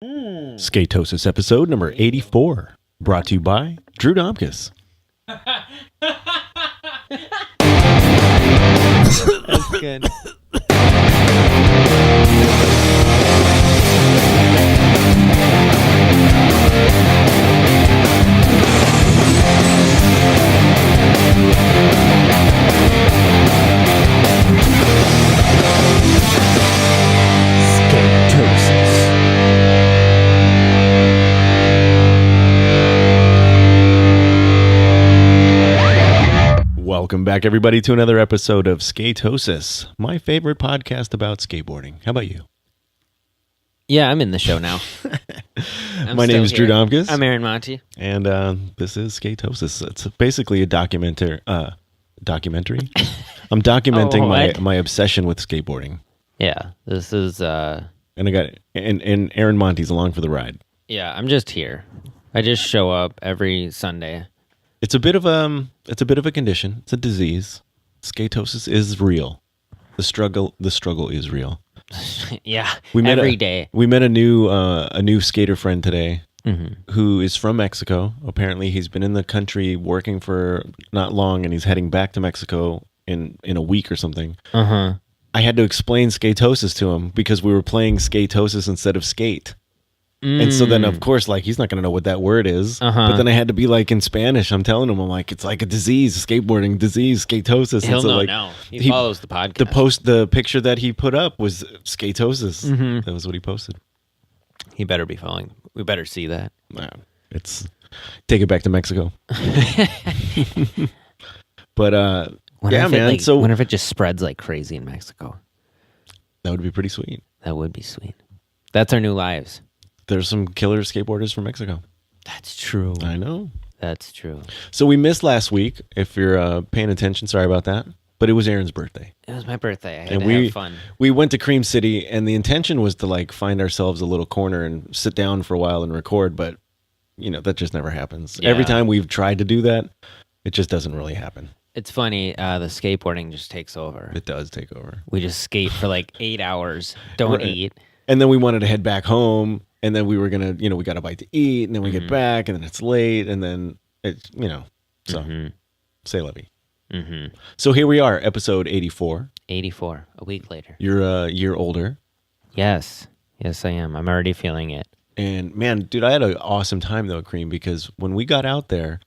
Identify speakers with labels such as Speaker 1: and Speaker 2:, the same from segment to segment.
Speaker 1: Skatosis episode number 84, brought to you by Drew Domkus.
Speaker 2: That's good.
Speaker 1: Skatosis. Welcome back, everybody, to another episode of Skatosis, my favorite podcast about skateboarding. How about you?
Speaker 2: Yeah, I'm in the show now.
Speaker 1: My name is Drew Domkus.
Speaker 2: I'm Aaron Monty.
Speaker 1: And this is Skatosis. It's basically a documentary. I'm documenting my obsession with skateboarding.
Speaker 2: Yeah, this is.
Speaker 1: And I got and Aaron Monty's along for the ride.
Speaker 2: Yeah, I'm just here. I just show up every Sunday.
Speaker 1: It's a bit of a condition. It's a disease. Skatosis is real. The struggle is real.
Speaker 2: Yeah,
Speaker 1: every
Speaker 2: day.
Speaker 1: We met a new skater friend today who is from Mexico. Apparently, he's been in the country working for not long, and he's heading back to Mexico in a week or something. I had to explain Skatosis to him because we were playing Skatosis instead of skate. And so then, of course, like, he's not going to know what that word is. But then I had to be like in Spanish. I'm telling him, I'm like, it's like a disease, skateboarding disease, skatosis.
Speaker 2: He'll know
Speaker 1: like,
Speaker 2: now. He follows the podcast.
Speaker 1: The picture that he put up was skatosis. That was what he posted.
Speaker 2: He better be following. We better see that.
Speaker 1: It's take it back to Mexico. But yeah, man.
Speaker 2: I wonder if it just spreads like crazy in Mexico.
Speaker 1: That would be pretty sweet.
Speaker 2: That would be sweet. That's our new lives.
Speaker 1: There's some killer skateboarders from Mexico.
Speaker 2: That's true.
Speaker 1: I know.
Speaker 2: That's true.
Speaker 1: So we missed last week. If you're paying attention, sorry about that. But it was Aaron's birthday.
Speaker 2: It was my birthday. I had to have fun.
Speaker 1: We went to Cream City, and the intention was to like find ourselves a little corner and sit down for a while and record. But that just never happens.
Speaker 2: Yeah.
Speaker 1: Every time we've tried to do that, it just doesn't really happen.
Speaker 2: It's funny. The skateboarding just takes over.
Speaker 1: It does take over.
Speaker 2: We just skate for like 8 hours. Don't eat.
Speaker 1: And then we wanted to head back home. And then we were going to, we got a bite to eat, and then we get back, and then it's late, and then it's, so say la vie. So here we are, episode 84.
Speaker 2: 84, a week later.
Speaker 1: You're a year older.
Speaker 2: Yes, I am. I'm already feeling it.
Speaker 1: And man, dude, I had an awesome time though, Cream, because when we got out there,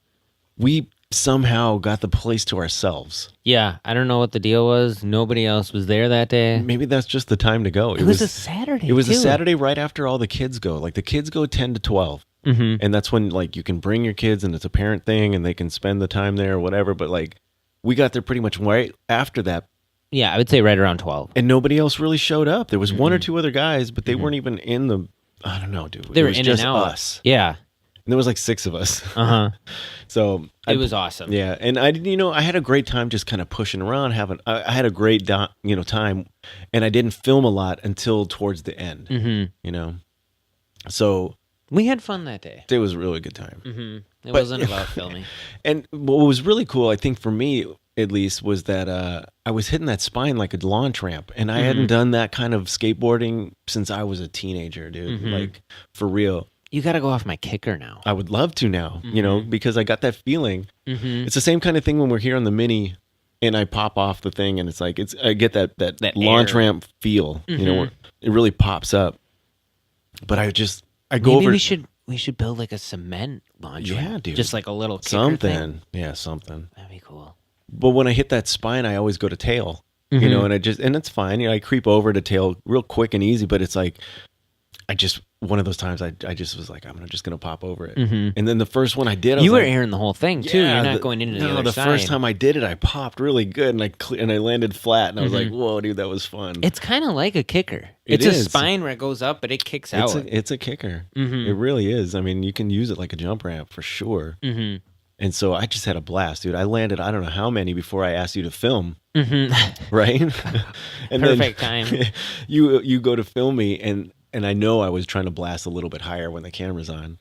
Speaker 1: we somehow got the place to ourselves.
Speaker 2: Yeah, I don't know what the deal was. Nobody else was there that day.
Speaker 1: Maybe that's just the time to go.
Speaker 2: It was a Saturday.
Speaker 1: It was a Saturday right after all the kids go. Like the kids go 10 to 12. And that's when like you can bring your kids and it's a parent thing and they can spend the time there or whatever. But like we got there pretty much right after that.
Speaker 2: Yeah, I would say right around 12.
Speaker 1: And nobody else really showed up. There was one or two other guys, but they weren't even in the, I don't know, dude.
Speaker 2: They were in
Speaker 1: just
Speaker 2: and out.
Speaker 1: Us.
Speaker 2: Yeah.
Speaker 1: And there was like 6 of us. So
Speaker 2: it was awesome.
Speaker 1: Yeah, and I had a great time just kind of pushing around. I had a great time, and I didn't film a lot until towards the end. So
Speaker 2: we had fun that day.
Speaker 1: It was a really good time.
Speaker 2: It wasn't about filming.
Speaker 1: And what was really cool, I think for me at least, was that I was hitting that spine like a launch ramp, and I hadn't done that kind of skateboarding since I was a teenager, dude. Like for real.
Speaker 2: You got to go off my kicker now.
Speaker 1: I would love to now, because I got that feeling. It's the same kind of thing when we're here on the Mini and I pop off the thing and it's like, I get that launch ramp feel, where it really pops up. But I go over.
Speaker 2: Maybe we should build like a cement launch ramp.
Speaker 1: Dude.
Speaker 2: Just like a little kicker
Speaker 1: something.
Speaker 2: Thing.
Speaker 1: Yeah, something.
Speaker 2: That'd be cool.
Speaker 1: But when I hit that spine, I always go to tail, and and it's fine. I creep over to tail real quick and easy, but it's like, one of those times I just was like, I'm just going to pop over it. And then the first one I did, I
Speaker 2: you
Speaker 1: was
Speaker 2: were
Speaker 1: like,
Speaker 2: airing the whole thing too. You're not going into the other side.
Speaker 1: The first time I did it, I popped really good and I landed flat and I was like, whoa, dude, that was fun.
Speaker 2: It's kind of like a kicker. It's a spine where it goes up, but it kicks out.
Speaker 1: It's a kicker. It really is. I mean, you can use it like a jump ramp for sure. And so I just had a blast, dude. I landed, I don't know how many before I asked you to film. Right? And
Speaker 2: Perfect time.
Speaker 1: You go to film me and I know I was trying to blast a little bit higher when the camera's on.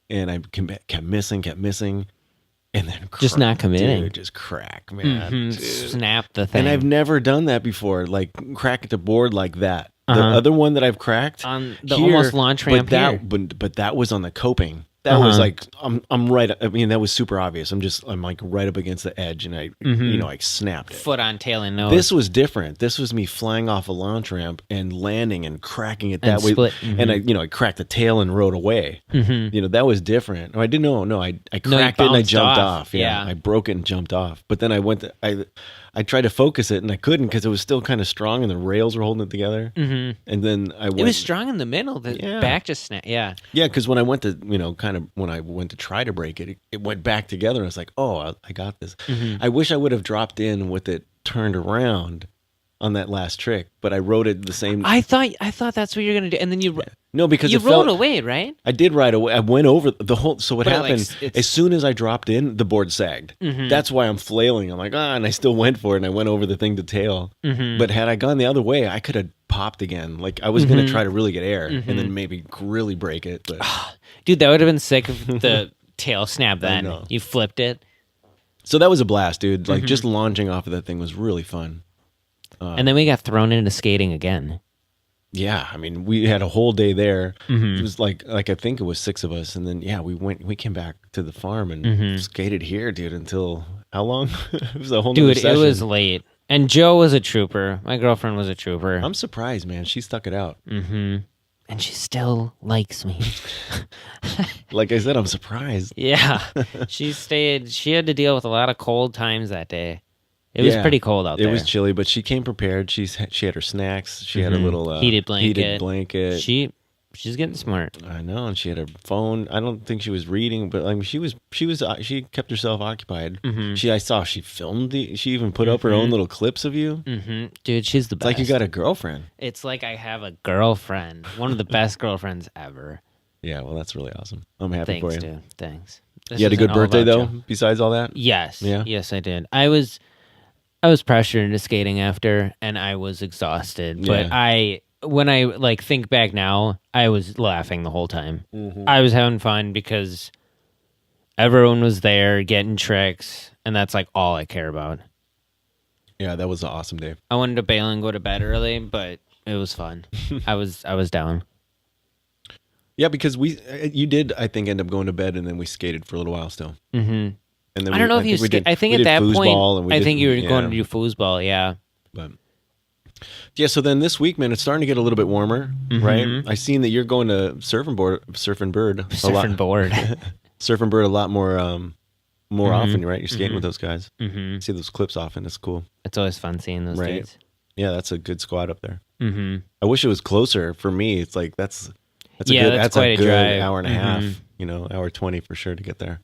Speaker 1: And I kept missing. And then
Speaker 2: just not committing.
Speaker 1: Dude, just crack, man.
Speaker 2: Snap the thing.
Speaker 1: And I've never done that before, like crack at the board like that. The other one that I've cracked
Speaker 2: on the almost launch ramp here.
Speaker 1: But that was on the coping. That was like I'm right. I mean, that was super obvious. I'm like right up against the edge, and I I snapped it.
Speaker 2: Foot on tail and nose.
Speaker 1: This was different. This was me flying off a launch ramp and landing and cracking it that way.
Speaker 2: Split.
Speaker 1: And I cracked the tail and rode away. That was different. Oh, I didn't know. No, I cracked it and I jumped off. Yeah, I broke it and jumped off. But then I tried to focus it and I couldn't because it was still kind of strong and the rails were holding it together. And then
Speaker 2: it was strong in the middle. The back just snapped. Yeah.
Speaker 1: Yeah, because when I went to when I went to try to break it, it went back together. And I was like, oh, I got this. I wish I would have dropped in with it turned around on that last trick, but I rode it the same.
Speaker 2: I thought that's what you're gonna do, and then
Speaker 1: no, because
Speaker 2: you rolled away, right?
Speaker 1: I did ride away. I went over the whole. So what happened? As soon as I dropped in, the board sagged. That's why I'm flailing. I'm like, and I still went for it, and I went over the thing to tail. But had I gone the other way, I could have popped again. Like I was gonna try to really get air, and then maybe really break it. But
Speaker 2: dude, that would have been sick if the tail snapped. Then you flipped it.
Speaker 1: So that was a blast, dude. Like just launching off of that thing was really fun.
Speaker 2: And then we got thrown into skating again.
Speaker 1: Yeah, I mean, we had a whole day there. It was like I think it was 6 of us, and then we came back to the farm and skated here, dude, until how long? It was a whole
Speaker 2: dude.
Speaker 1: Session.
Speaker 2: It was late, and Joe was a trooper. My girlfriend was a trooper.
Speaker 1: I'm surprised, man. She stuck it out,
Speaker 2: and she still likes me.
Speaker 1: Like I said, I'm surprised.
Speaker 2: Yeah, she stayed. She had to deal with a lot of cold times that day. It was pretty cold out there.
Speaker 1: It was chilly, but she came prepared. She had her snacks. She had a little
Speaker 2: heated blanket. She's getting smart.
Speaker 1: I know, and she had her phone. I don't think she was reading, but like she kept herself occupied. I saw she filmed she even put up her own little clips of you.
Speaker 2: Dude, she's the best.
Speaker 1: It's like you got a girlfriend.
Speaker 2: It's like I have a girlfriend. One of the best girlfriends ever.
Speaker 1: Yeah, well, that's really awesome. I'm happy for you.
Speaker 2: Dude. Thanks.
Speaker 1: You had a good birthday though. Besides all that.
Speaker 2: Yes. Yeah. Yes, I did. I was pressured into skating after, and I was exhausted. But when I like think back now, I was laughing the whole time. I was having fun because everyone was there getting tricks, and that's like all I care about.
Speaker 1: Yeah, that was an awesome day.
Speaker 2: I wanted to bail and go to bed early, but it was fun. I was down.
Speaker 1: Yeah, because you did, I think, end up going to bed, and then we skated for a little while still. And then
Speaker 2: I don't know if you. I think at that point, I think you were going to do foosball. Yeah.
Speaker 1: But yeah, so then this week, man, it's starting to get a little bit warmer, right? I seen that you're going to surf and bird a lot more often, right? You're skating with those guys. You see those clips often. It's cool.
Speaker 2: It's always fun seeing those dudes.
Speaker 1: Yeah, that's a good squad up there. I wish it was closer. For me, it's like that's a good drive. Hour and a half. Hour 20 for sure to get there.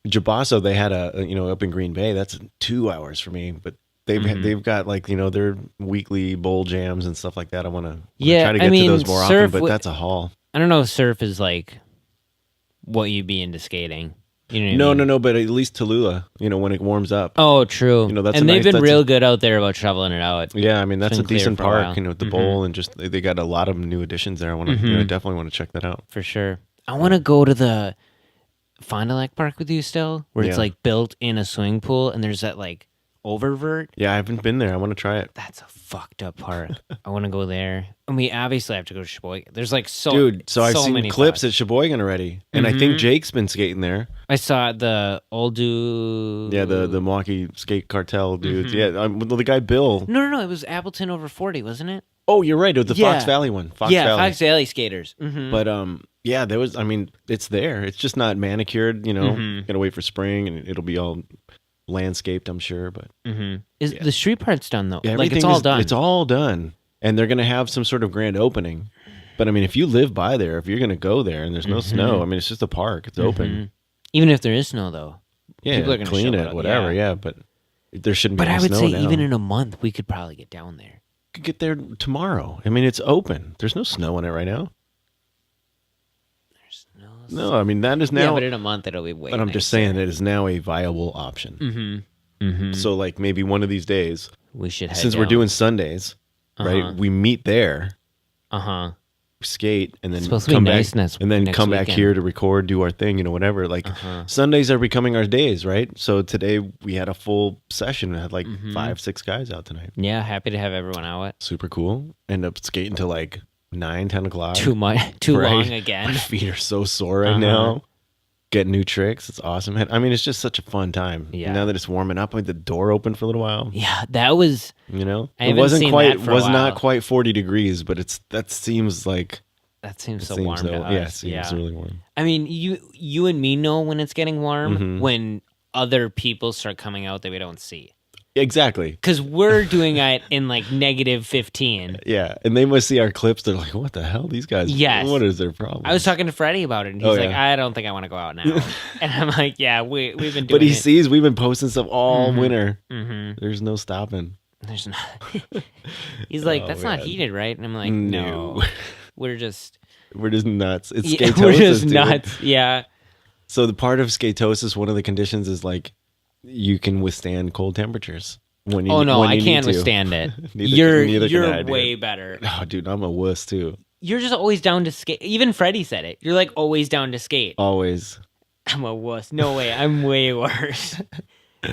Speaker 1: Jabasso, they had up in Green Bay. That's 2 hours for me, but they've got like their weekly bowl jams and stuff like that. I want to try to get to those more often, but that's a haul.
Speaker 2: I don't know if surf is like what you'd be into skating.
Speaker 1: No, but at least Tallulah, when it warms up.
Speaker 2: Oh, true. They've been real good out there about shoveling it out.
Speaker 1: Yeah, I mean that's a decent park. With the bowl and just they got a lot of new additions there. I want to definitely want to check that out
Speaker 2: for sure. I want to go to the Fond du Lac Park with you still, where it's like built in a swimming pool and there's that like oververt.
Speaker 1: Yeah, I haven't been there. I want to try it.
Speaker 2: That's a fucked up park. I want to go there. And we obviously have to go to Sheboygan. There's like
Speaker 1: I've seen clips at Sheboygan already. And I think Jake's been skating there.
Speaker 2: I saw the old dude.
Speaker 1: Yeah, the Milwaukee Skate Cartel dudes. Yeah, the guy Bill.
Speaker 2: No, it was Appleton over 40, wasn't it?
Speaker 1: Oh, you're right. The Fox Valley one. Fox Valley.
Speaker 2: Fox Valley skaters.
Speaker 1: But yeah, there was. I mean, it's there. It's just not manicured. Gotta wait for spring, and it'll be all landscaped, I'm sure. But
Speaker 2: is the street part's done though?
Speaker 1: Yeah,
Speaker 2: like it's all done.
Speaker 1: It's all done, and they're gonna have some sort of grand opening. But I mean, if you live by there, if you're gonna go there, and there's no snow, I mean, it's just a park. It's open.
Speaker 2: Even if there is snow, though,
Speaker 1: people are gonna clean it, whatever. Yeah, but there shouldn't be.
Speaker 2: But I would
Speaker 1: snow
Speaker 2: say
Speaker 1: now.
Speaker 2: even in a month, we could probably get down there.
Speaker 1: Could get there tomorrow. I mean, it's open. There's no snow in it right now.
Speaker 2: There's
Speaker 1: no. I mean, that is now.
Speaker 2: Yeah, but in a month it'll be way.
Speaker 1: But I'm just saying it is now a viable option. So, like, maybe one of these days
Speaker 2: we should.
Speaker 1: Since we're doing Sundays, right? We meet there. skate, and then
Speaker 2: It's supposed to be
Speaker 1: come
Speaker 2: nice
Speaker 1: back, and then
Speaker 2: next
Speaker 1: come back
Speaker 2: weekend.
Speaker 1: here to record, do our thing, whatever. Like Sundays are becoming our days, right? So today we had a full session. We had like 5-6 guys out tonight.
Speaker 2: Yeah, happy to have everyone out.
Speaker 1: Super cool. End up skating till like 9-10 o'clock.
Speaker 2: Too long again.
Speaker 1: My feet are so sore right now. Get new tricks. It's awesome. I mean, it's just such a fun time.
Speaker 2: Yeah.
Speaker 1: Now that it's warming up, I had the door open for a little while.
Speaker 2: Yeah, that was.
Speaker 1: It wasn't quite. Was not quite 40 degrees, but that seems like.
Speaker 2: That seems so warm to us.
Speaker 1: Yeah, it seems really warm.
Speaker 2: I mean, you and me know when it's getting warm when other people start coming out that we don't see.
Speaker 1: Exactly.
Speaker 2: Because we're doing it in like -15.
Speaker 1: Yeah, and they must see our clips. They're like, "What the hell? These guys?
Speaker 2: Yes.
Speaker 1: What is their problem?"
Speaker 2: I was talking to Freddie about it, and he's like, "I don't think I want to go out now." And I'm like, "Yeah, we've been doing it."
Speaker 1: But he sees we've been posting stuff all winter. There's no stopping.
Speaker 2: There's not. He's like, "That's not heated, right?" And I'm like, "No, we're just
Speaker 1: nuts. It's skatosis,
Speaker 2: we're just
Speaker 1: dude.
Speaker 2: nuts." Yeah.
Speaker 1: So the part of skatosis, one of the conditions is like you can withstand cold temperatures. When you,
Speaker 2: I can't withstand it.
Speaker 1: Neither
Speaker 2: you're way better.
Speaker 1: Oh, dude, I'm a wuss too.
Speaker 2: You're just always down to skate. Even Freddie said it. You're like always down to skate.
Speaker 1: Always.
Speaker 2: I'm a wuss. No way. I'm way worse. I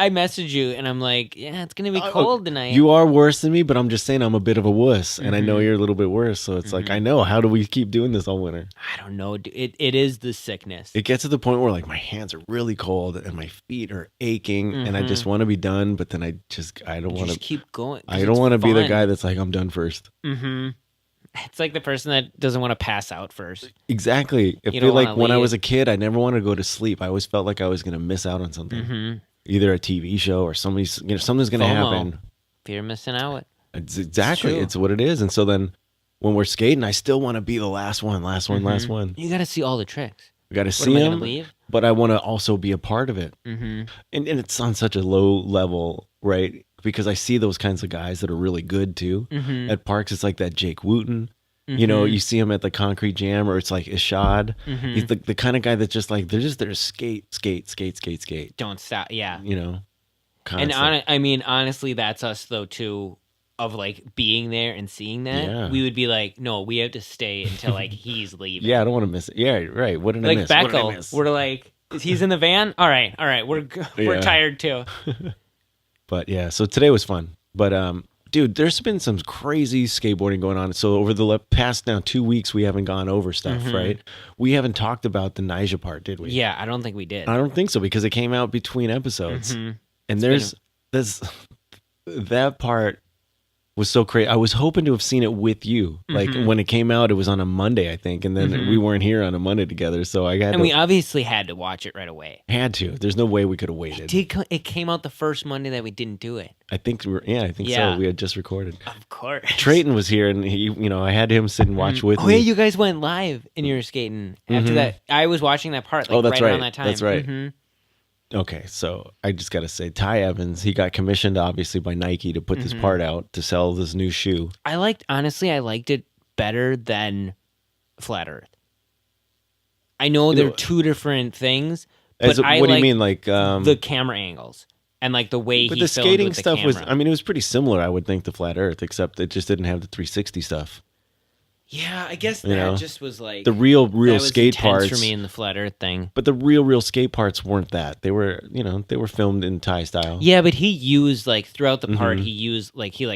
Speaker 2: messaged you and I'm like, yeah, it's gonna be cold tonight.
Speaker 1: You are worse than me, but I'm just saying I'm a bit of a wuss, and I know you're a little bit worse. So it's like I know. How do we keep doing this all winter?
Speaker 2: I don't know. It is the sickness.
Speaker 1: It gets to the point where like my hands are really cold and my feet are aching, and I just want to be done, but then I don't want to
Speaker 2: keep going.
Speaker 1: I don't want to be the guy that's like I'm done first.
Speaker 2: It's like the person that doesn't want to pass out first.
Speaker 1: Exactly. I feel like when I was a kid, I never wanted to go to sleep. I always felt like I was going to miss out on something. Either a TV show or something's going to happen.
Speaker 2: Fear of missing out.
Speaker 1: Exactly. It's what it is. And so then when we're skating, I still want to be the last one.
Speaker 2: You got to see all the tricks.
Speaker 1: We got to see them, but I want to also be a part of it. And it's on such a low level, right? Because I see those kinds of guys that are really good too. At parks, it's like that Jake Wooten. You see him at the Concrete Jam, or it's like Ishad. He's the kind of guy that's just like, they're just there to skate.
Speaker 2: Don't stop. Yeah.
Speaker 1: Constant.
Speaker 2: And I mean, honestly, that's us though too, of like being there and seeing that. Yeah. We would be like, no, we have to stay until like he's leaving.
Speaker 1: Yeah, I don't want to miss it. Yeah, right. What did I miss?
Speaker 2: Like Beckel, we're like, he's in the van? All right. We're tired too.
Speaker 1: But yeah, so today was fun. But dude, there's been some crazy skateboarding going on. So over the past now 2 weeks, we haven't gone over stuff, right? We haven't talked about the Nyjah part, did we?
Speaker 2: Yeah, I don't think we did.
Speaker 1: I don't think so, because it came out between episodes. And that part was so crazy. I was hoping to have seen it with you. Like when it came out, it was on a Monday, I think, and then we weren't here on a Monday together, so we
Speaker 2: obviously had to watch it right away.
Speaker 1: Had to. There's no way we could have waited.
Speaker 2: It came out the first Monday that we didn't do it.
Speaker 1: I think so. We had just recorded.
Speaker 2: Of course.
Speaker 1: Trayton was here, and he, I had him sit and watch with me.
Speaker 2: Oh yeah, you guys went live and you were skating after that. I was watching that part. Like,
Speaker 1: that's
Speaker 2: right around that time.
Speaker 1: That's right. Okay, so I just got to say, Ty Evans, he got commissioned, obviously, by Nike to put this part out to sell this new shoe.
Speaker 2: I liked it better than Flat Earth. I know they're two different things, but
Speaker 1: what do you mean, like
Speaker 2: the camera angles and like the way
Speaker 1: but
Speaker 2: he
Speaker 1: the
Speaker 2: filmed
Speaker 1: skating
Speaker 2: with the
Speaker 1: stuff
Speaker 2: camera.
Speaker 1: it was pretty similar, I would think, to Flat Earth, except it just didn't have the 360 stuff.
Speaker 2: Yeah, I guess that just was like
Speaker 1: the real
Speaker 2: that
Speaker 1: skate parts
Speaker 2: for me in the Flat Earth thing.
Speaker 1: But the real skate parts weren't that. They were, they were filmed in Thai style.
Speaker 2: Yeah, but he used like throughout the part, he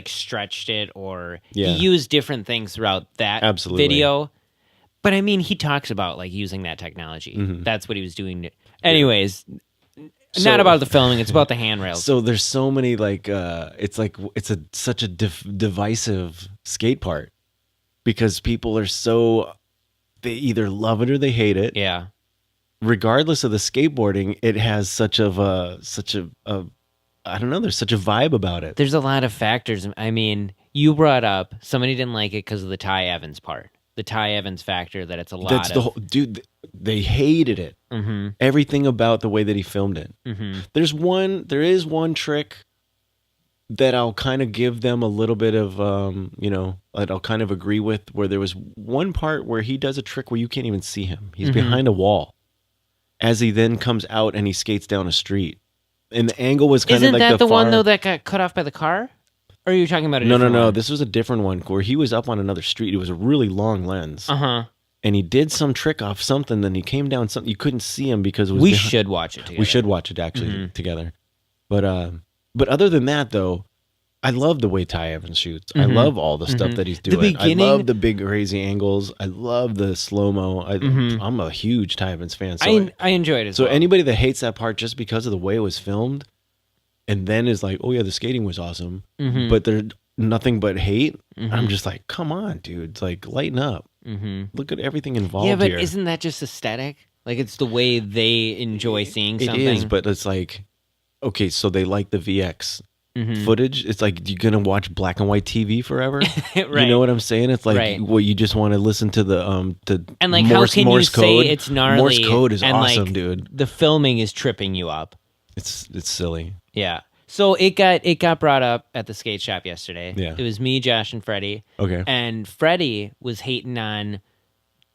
Speaker 2: stretched it, or he used different things throughout that video. But I mean, he talks about like using that technology. That's what he was doing. Anyways, not about the filming. It's about the handrails.
Speaker 1: So there's so many like it's such a divisive skate part. Because people are they either love it or they hate it.
Speaker 2: Yeah.
Speaker 1: Regardless of the skateboarding, it has there's such a vibe about it.
Speaker 2: There's a lot of factors. I mean, you brought up somebody didn't like it because of the Ty Evans part. The Ty Evans factor, that it's a lot
Speaker 1: That's the whole, dude, they hated it. Everything about the way that he filmed it. There is one trick that I'll kind of give them a little bit of, I'll kind of agree with, where there was one part where he does a trick where you can't even see him. He's behind a wall as he then comes out and he skates down a street. And the angle was kind of like
Speaker 2: Isn't that the one, though, that got cut off by the car? Or are you talking about a
Speaker 1: No,
Speaker 2: different one?
Speaker 1: This was a different one where he was up on another street. It was a really long lens.
Speaker 2: Uh-huh.
Speaker 1: And he did some trick off something. Then he came down something. You couldn't see him because it was
Speaker 2: We should watch it together.
Speaker 1: We should watch it actually together. But other than that, though, I love the way Ty Evans shoots. I love all the stuff that he's doing. I love the big crazy angles. I love the slow-mo. I'm a huge Ty Evans fan. So
Speaker 2: I enjoyed it.
Speaker 1: So anybody that hates that part just because of the way it was filmed and then is like, oh yeah, the skating was awesome, but they're nothing but hate, I'm just like, come on, dude. It's like, lighten up. Look at everything involved here.
Speaker 2: Yeah, but isn't that just aesthetic? Like, it's the way they enjoy seeing something.
Speaker 1: It is, but it's like, okay, so they like the VX footage. It's like, you're gonna watch black and white TV forever.
Speaker 2: Right.
Speaker 1: You know what I'm saying? It's like, well, you just want to listen to the
Speaker 2: and like
Speaker 1: Morse,
Speaker 2: how can
Speaker 1: Morse
Speaker 2: you
Speaker 1: code.
Speaker 2: Say it's gnarly?
Speaker 1: Morse code is
Speaker 2: and
Speaker 1: awesome,
Speaker 2: like,
Speaker 1: dude.
Speaker 2: The filming is tripping you up.
Speaker 1: It's silly.
Speaker 2: Yeah. So it got brought up at the skate shop yesterday.
Speaker 1: Yeah.
Speaker 2: It was me, Josh, and Freddie.
Speaker 1: Okay.
Speaker 2: And Freddie was hating on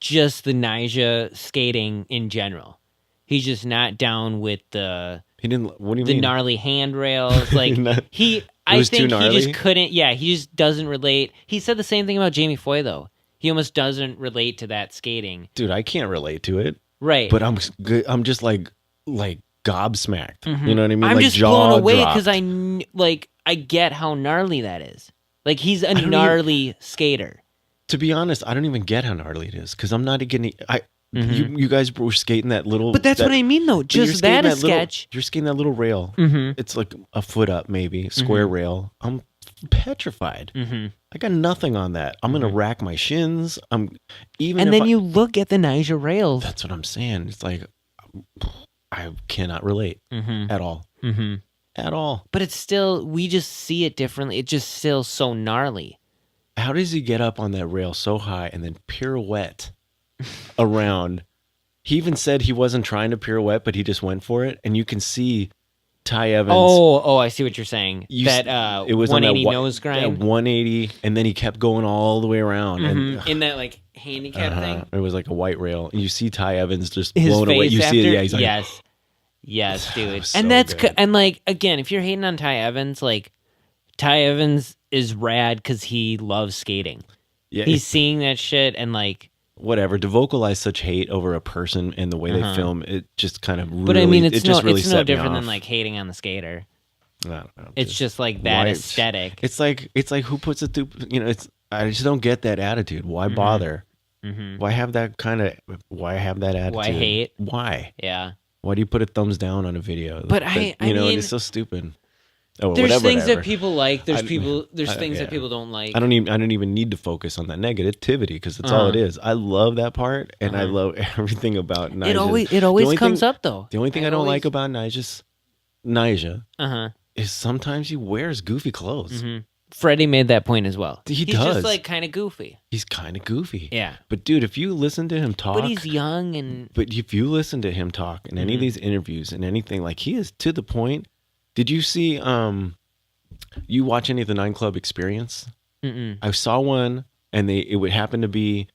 Speaker 2: just the Nyjah skating in general. He's just not down with the.
Speaker 1: He didn't. What do you
Speaker 2: the
Speaker 1: mean?
Speaker 2: Gnarly handrails, like he.
Speaker 1: I
Speaker 2: think he just couldn't. Yeah, he just doesn't relate. He said the same thing about Jamie Foy though. He almost doesn't relate to that skating.
Speaker 1: Dude, I can't relate to it.
Speaker 2: Right.
Speaker 1: But I'm just like gobsmacked. You know what I mean?
Speaker 2: I'm
Speaker 1: like
Speaker 2: just
Speaker 1: jaw
Speaker 2: blown away
Speaker 1: dropped.
Speaker 2: because I get how gnarly that is. Like, he's a gnarly skater.
Speaker 1: To be honest, I don't even get how gnarly it is because I'm not getting. You guys were skating that little.
Speaker 2: But that's what I mean, though. Just that a sketch.
Speaker 1: You're skating that little rail. It's like a foot up, maybe square rail. I'm petrified. I got nothing on that. I'm gonna rack my shins. And
Speaker 2: then you look at the Nyjah rails.
Speaker 1: That's what I'm saying. It's like I cannot relate at all. At all.
Speaker 2: But it's still, we just see it differently. It's just still so gnarly.
Speaker 1: How does he get up on that rail so high and then pirouette around? He even said he wasn't trying to pirouette, but he just went for it. And you can see Ty Evans.
Speaker 2: Oh, I see what you're saying. It was 180
Speaker 1: on that
Speaker 2: nose grind.
Speaker 1: 180, and then he kept going all the way around. And
Speaker 2: in that like handicap thing.
Speaker 1: It was like a white rail. And you see Ty Evans just
Speaker 2: His
Speaker 1: blown away. You see it, yeah, he's like,
Speaker 2: Yes, dude.
Speaker 1: So
Speaker 2: and that's
Speaker 1: good.
Speaker 2: and like, again, if you're hating on Ty Evans, like, Ty Evans is rad because he loves skating.
Speaker 1: Yeah,
Speaker 2: he's seeing that shit and like
Speaker 1: whatever. To vocalize such hate over a person and the way they film, it just kind of. Really,
Speaker 2: but I mean, it's no
Speaker 1: off.
Speaker 2: different than like hating on the skater.
Speaker 1: I don't know.
Speaker 2: It's just like that aesthetic.
Speaker 1: It's like who puts it through? You know, I just don't get that attitude. Why bother? Why have that kind of? Why have that attitude?
Speaker 2: Why hate?
Speaker 1: Why?
Speaker 2: Yeah.
Speaker 1: Why do you put a thumbs down on a video?
Speaker 2: But
Speaker 1: I mean, it's so stupid. Oh,
Speaker 2: there's things
Speaker 1: whatever.
Speaker 2: that people like. There's things that people don't like.
Speaker 1: I don't even need to focus on that negativity because that's all it is. I love that part, and I love everything about Nyjah.
Speaker 2: It always comes up though.
Speaker 1: The only thing I don't like about Nyjah is sometimes he wears goofy clothes.
Speaker 2: Freddie made that point as well.
Speaker 1: He's
Speaker 2: does. Just like kind of goofy.
Speaker 1: He's kind of goofy.
Speaker 2: Yeah.
Speaker 1: But dude, if you listen to him talk,
Speaker 2: but he's young and.
Speaker 1: But if you listen to him talk in any of these interviews and anything, like, he is to the point. Did you see? You watch any of the 9 Club Experience? I saw one, and it would happen to be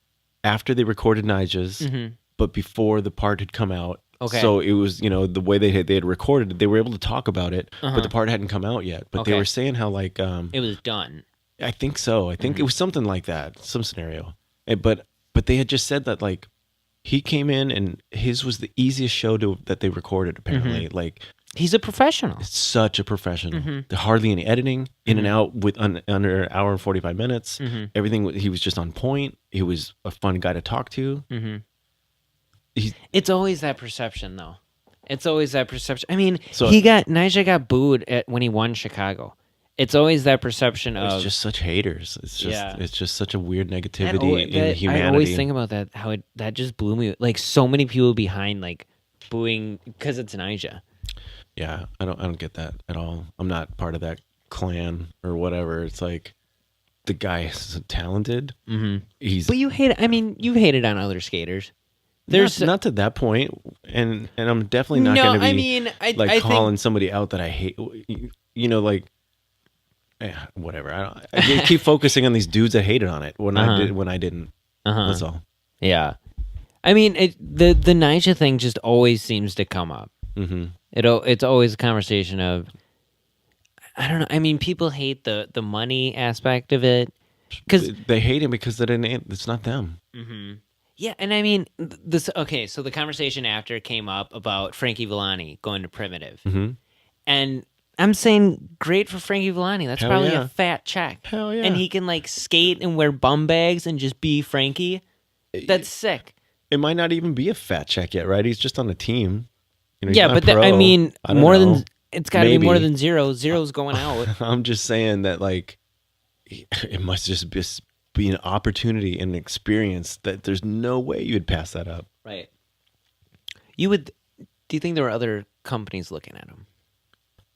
Speaker 1: after they recorded Nyjah's, but before the part had come out.
Speaker 2: Okay.
Speaker 1: So it was, the way they had recorded it, they were able to talk about it, but the part hadn't come out yet. But they were saying how like
Speaker 2: it was done.
Speaker 1: I think so. I think it was something like that, some scenario. But they had just said that like he came in and his was the easiest show that they recorded apparently. Like.
Speaker 2: He's a professional.
Speaker 1: Such a professional. Hardly any editing, in and out with under an hour and 45 minutes. Everything, he was just on point. He was a fun guy to talk to.
Speaker 2: It's always that perception, though. It's always that perception. I mean, Nyjah got booed when he won Chicago. It's always that perception of.
Speaker 1: It's just such haters. It's just such a weird negativity in humanity.
Speaker 2: I always think about that. How that just blew me. Like, so many people behind like booing because it's Nyjah.
Speaker 1: Yeah, I don't get that at all. I'm not part of that clan or whatever. It's like the guy is talented.
Speaker 2: But you hate. I mean, you hated on other skaters.
Speaker 1: There's not to that point, and I'm definitely not going to be
Speaker 2: I
Speaker 1: calling
Speaker 2: think,
Speaker 1: somebody out that I hate. Like whatever. I keep focusing on these dudes that hated on it when I didn't. That's all.
Speaker 2: Yeah, I mean, the Nyjah thing just always seems to come up. It's always a conversation of. I don't know. I mean, people hate the money aspect of it because
Speaker 1: they hate him because it's not them.
Speaker 2: Mm-hmm. Yeah, and I mean this. Okay, so the conversation after came up about Frankie Villani going to Primitive, and I'm saying great for Frankie Villani. That's probably a fat check.
Speaker 1: Hell yeah!
Speaker 2: And he can like skate and wear bum bags and just be Frankie. That's sick.
Speaker 1: It might not even be a fat check yet, right? He's just on a team.
Speaker 2: Yeah, but I mean, more than it's got to be more than zero. Zero's going out.
Speaker 1: I'm just saying that, like, it must just be an opportunity and an experience that there's no way you would pass that up.
Speaker 2: Right. You would. Do you think there were other companies looking at him?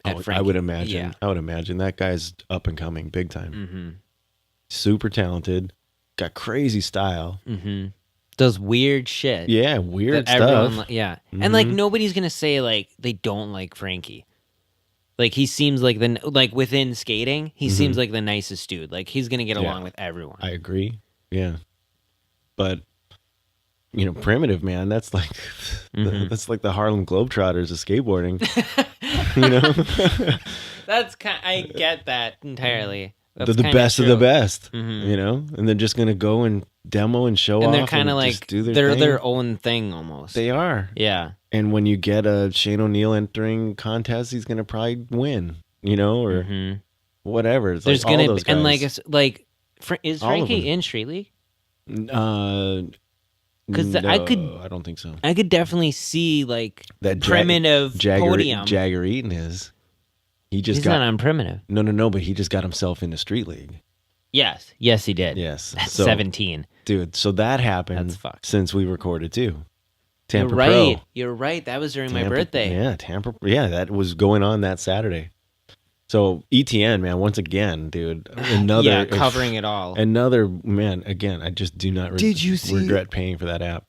Speaker 1: I would imagine. Yeah. I would imagine that guy's up and coming, big time. Mm-hmm. Super talented, got crazy style.
Speaker 2: Mm-hmm. Does weird shit.
Speaker 1: Yeah, weird stuff.
Speaker 2: Mm-hmm. And like nobody's gonna say like they don't like Frankie. Like he seems like within skating, he seems like the nicest dude. Like he's gonna get along with everyone.
Speaker 1: I agree. Yeah, but Primitive, man, that's like that's like the Harlem Globetrotters of skateboarding.
Speaker 2: That's I get that entirely.
Speaker 1: They're the best of the best, and they're just gonna go and demo and show off.
Speaker 2: And they're kind of like they're
Speaker 1: thing.
Speaker 2: Their own thing almost.
Speaker 1: They are.
Speaker 2: Yeah.
Speaker 1: And when you get a Shane O'Neill entering contest, he's gonna probably win, or whatever. It's
Speaker 2: There's
Speaker 1: like
Speaker 2: gonna
Speaker 1: all those guys.
Speaker 2: Is Frankie in Street League? Because
Speaker 1: no, I don't think so.
Speaker 2: I could definitely see like
Speaker 1: that
Speaker 2: Primitive podium.
Speaker 1: Jagger Eaton is.
Speaker 2: He's not on Primitive.
Speaker 1: No, but he just got himself into Street League.
Speaker 2: Yes, he did.
Speaker 1: Yes,
Speaker 2: that's 17,
Speaker 1: dude. So that happened since we recorded too. Tampa
Speaker 2: Pro. You're right. That was during my birthday.
Speaker 1: Yeah, Tampa. Yeah, that was going on that Saturday. So ETN, man, once again, dude, another
Speaker 2: covering it all.
Speaker 1: Another man, again. I just do not regret paying for that app.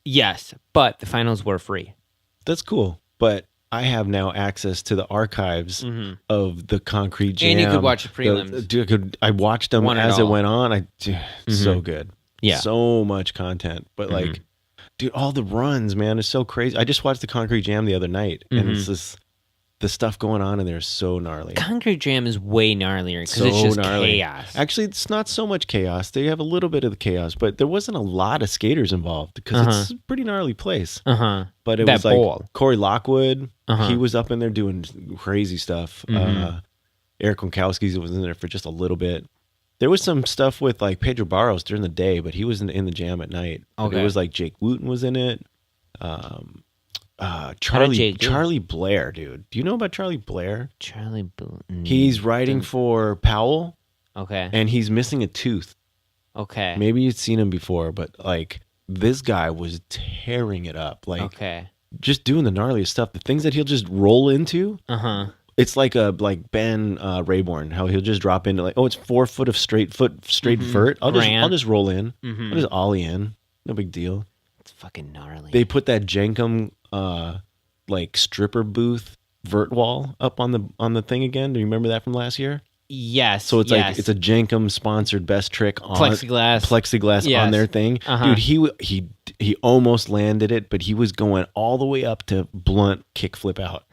Speaker 2: Yes, but the finals were free.
Speaker 1: That's cool, but I have now access to the archives of the Concrete Jam.
Speaker 2: And you could watch the prelims.
Speaker 1: I watched them as it went on. So good.
Speaker 2: Yeah.
Speaker 1: So much content. But like, dude, all the runs, man, is so crazy. I just watched the Concrete Jam the other night, and it's just the stuff going on in there is so gnarly.
Speaker 2: Concrete Jam is way gnarlier because it's just chaos.
Speaker 1: Actually, it's not so much chaos. They have a little bit of the chaos, but there wasn't a lot of skaters involved because it's a pretty gnarly place. But it was like Corey Lockwood. He was up in there doing crazy stuff. Eric Winkowski was in there for just a little bit. There was some stuff with like Pedro Barros during the day, but he was in the jam at night. Okay. It was like Jake Wooten was in it. Charlie Blair, dude. Do you know about Charlie Blair? He's writing for Powell.
Speaker 2: Okay.
Speaker 1: And he's missing a tooth.
Speaker 2: Okay.
Speaker 1: Maybe you've seen him before, but like this guy was tearing it up. Like just doing the gnarliest stuff. The things that he'll just roll into. It's like Ben Rayborn, how he'll just drop into like, it's 4 foot of straight vert. I'll just roll in. I'll just ollie in. No big deal.
Speaker 2: It's fucking gnarly.
Speaker 1: They put that Jenkum like stripper booth vert wall up on the thing again. Do you remember that from last year?
Speaker 2: Yes.
Speaker 1: So it's like it's a Jenkum sponsored best trick on
Speaker 2: plexiglass
Speaker 1: on their thing. Dude, he almost landed it, but he was going all the way up to blunt kickflip out.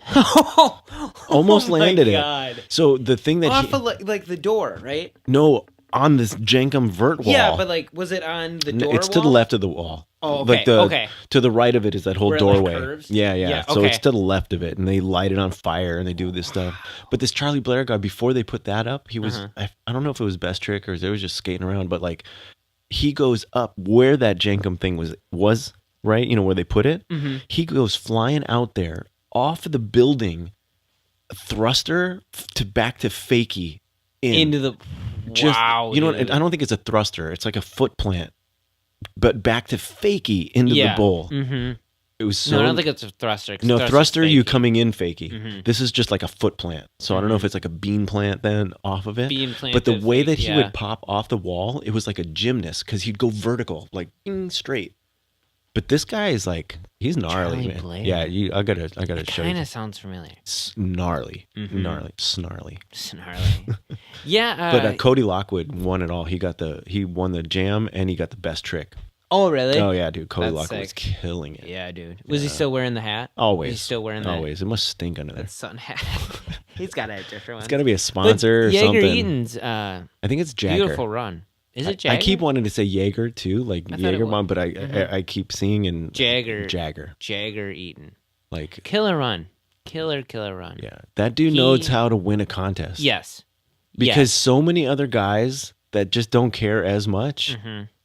Speaker 1: Almost landed it. So the thing that
Speaker 2: off of like the door, right?
Speaker 1: No, on this Jenkum vert wall.
Speaker 2: Yeah, but like, was it on the door?
Speaker 1: It's to the left of the wall.
Speaker 2: Oh, okay.
Speaker 1: Like to the right of it is that whole doorway.
Speaker 2: Like curves?
Speaker 1: Yeah. So it's to the left of it, and they light it on fire, and they do this stuff. But this Charlie Blair guy, before they put that up, he was I don't know if it was best trick or they was just skating around, but like he goes up where that Jenkum thing was right, where they put it. He goes flying out there off of the building, thruster back to fakie
Speaker 2: into the wow.
Speaker 1: I don't think it's a thruster. It's like a foot plant. But back to fakie into the bowl. It was so.
Speaker 2: No, I don't think it's a thruster.
Speaker 1: No, thruster, you coming in fakie. This is just like a foot plant. So I don't know if it's like a bean plant then off of it.
Speaker 2: Bean plant.
Speaker 1: But the way that he would pop off the wall, it was like a gymnast because he'd go vertical, like straight. But this guy is like, he's gnarly,
Speaker 2: Charlie
Speaker 1: man.
Speaker 2: Blair.
Speaker 1: Yeah, I gotta show you.
Speaker 2: Kind of sounds familiar.
Speaker 1: Gnarly, snarly.
Speaker 2: Yeah,
Speaker 1: but Cody Lockwood won it all. He won the jam and he got the best trick
Speaker 2: Oh, really?
Speaker 1: Oh yeah, dude. Cody
Speaker 2: That's
Speaker 1: Locker was
Speaker 2: sick.
Speaker 1: killing it.
Speaker 2: Yeah, dude. Was he still wearing the hat?
Speaker 1: Always.
Speaker 2: He's still wearing that.
Speaker 1: Always. It must stink under there.
Speaker 2: That sun hat. He's got a different one.
Speaker 1: It's got to be a sponsor or
Speaker 2: Jaeger
Speaker 1: something.
Speaker 2: Eaton's
Speaker 1: I think it's Jagger.
Speaker 2: beautiful run. Is it Jagger?
Speaker 1: I keep wanting to say Jaeger too, like Jaeger bomb, but I keep seeing in
Speaker 2: Jagger Eaton.
Speaker 1: Like
Speaker 2: killer run. Killer run.
Speaker 1: Yeah. That dude knows how to win a contest.
Speaker 2: Yes.
Speaker 1: Because so many other guys that just don't care as much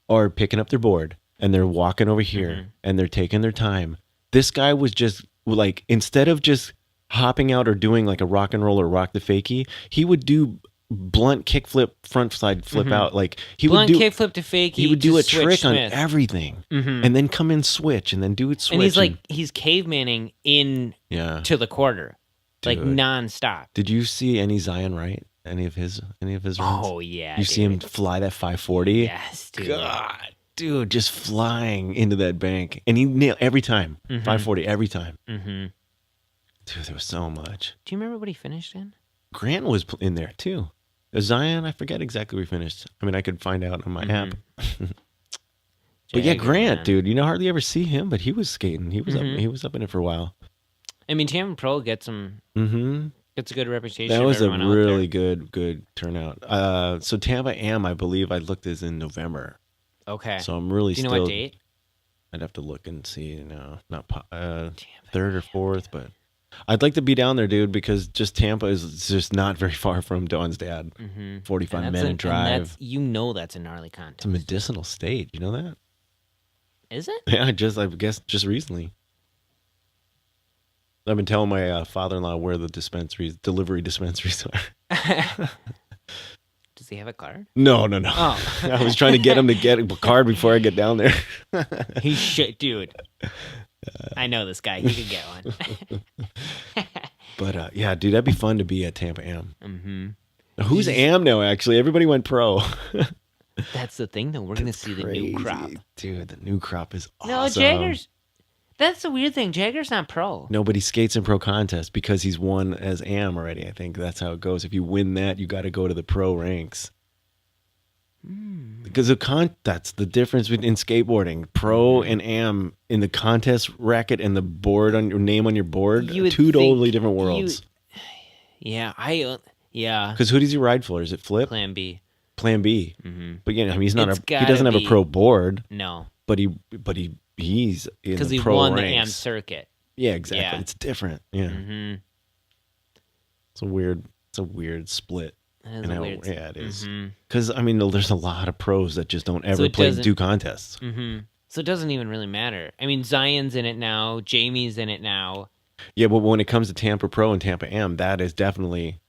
Speaker 1: are picking up their board and they're walking over here and they're taking their time. This guy was just like, instead of just hopping out or doing like a rock and roll or rock the fakie, he would do blunt kickflip, front side flip out. Like he
Speaker 2: blunt
Speaker 1: would do
Speaker 2: kickflip to fakie.
Speaker 1: He would do a trick
Speaker 2: Smith.
Speaker 1: on everything and then come in switch and then do it switch.
Speaker 2: And he's like, he's cavemaning in to the quarter, like nonstop.
Speaker 1: Did you see any Zion Wright? Any of his runs?
Speaker 2: Oh yeah.
Speaker 1: You see him fly that 540?
Speaker 2: Yes, dude.
Speaker 1: God, dude, just flying into that bank. And he nailed every time. 540 every time. Dude, there was so much.
Speaker 2: Do you remember what he finished in?
Speaker 1: Grant was in there too. Zion, I forget exactly where he finished. I mean, I could find out on my app. But yeah, Grant, dude, you hardly ever see him, but he was skating. He was up. He was up in it for a while.
Speaker 2: I mean, Tampa Pro gets him. Gets a good reputation.
Speaker 1: That was a really good turnout. So Tampa Am, I believe I looked, is in November.
Speaker 2: Okay.
Speaker 1: So I'm really
Speaker 2: Do you know what date?
Speaker 1: I'd have to look and see. No, not third or fourth, but I'd like to be down there, dude, because just Tampa is just not very far from Dawn's dad. 45-minute drive.
Speaker 2: That's a gnarly contest.
Speaker 1: It's a medicinal state. You know that?
Speaker 2: Is it?
Speaker 1: Yeah, I guess just recently. I've been telling my father-in-law where the delivery dispensaries are.
Speaker 2: Does he have a card?
Speaker 1: No.
Speaker 2: Oh.
Speaker 1: I was trying to get him to get a card before I get down there.
Speaker 2: He should, dude. I know this guy. He could get one.
Speaker 1: But yeah, dude, that'd be fun to be at Tampa Am. Who's Am now? Actually, everybody went pro.
Speaker 2: That's the thing, though. We're gonna see the new crop,
Speaker 1: dude. The new crop is awesome.
Speaker 2: No, Jagger's. That's the weird thing. Jagger's not pro.
Speaker 1: Nobody skates in pro contests because he's won as Am already. I think that's how it goes. If you win that, you got to go to the pro ranks. Because that's the difference in skateboarding. Pro and Am in the contest racket and the board on your name on your board, two totally different worlds.
Speaker 2: Yeah.
Speaker 1: Because who does he ride for? Is it Flip?
Speaker 2: Plan B.
Speaker 1: But yeah, I mean, he doesn't have a pro board.
Speaker 2: No.
Speaker 1: But he's in the pro ranks.
Speaker 2: Because he won the Am circuit.
Speaker 1: Yeah, exactly. Yeah. It's different. Yeah. It's a weird split. Yeah, it is. Because I mean, there's a lot of pros that just don't ever do contests.
Speaker 2: So it doesn't even really matter. I mean, Zion's in it now. Jamie's in it now.
Speaker 1: Yeah, but when it comes to Tampa Pro and Tampa Am, that is definitely.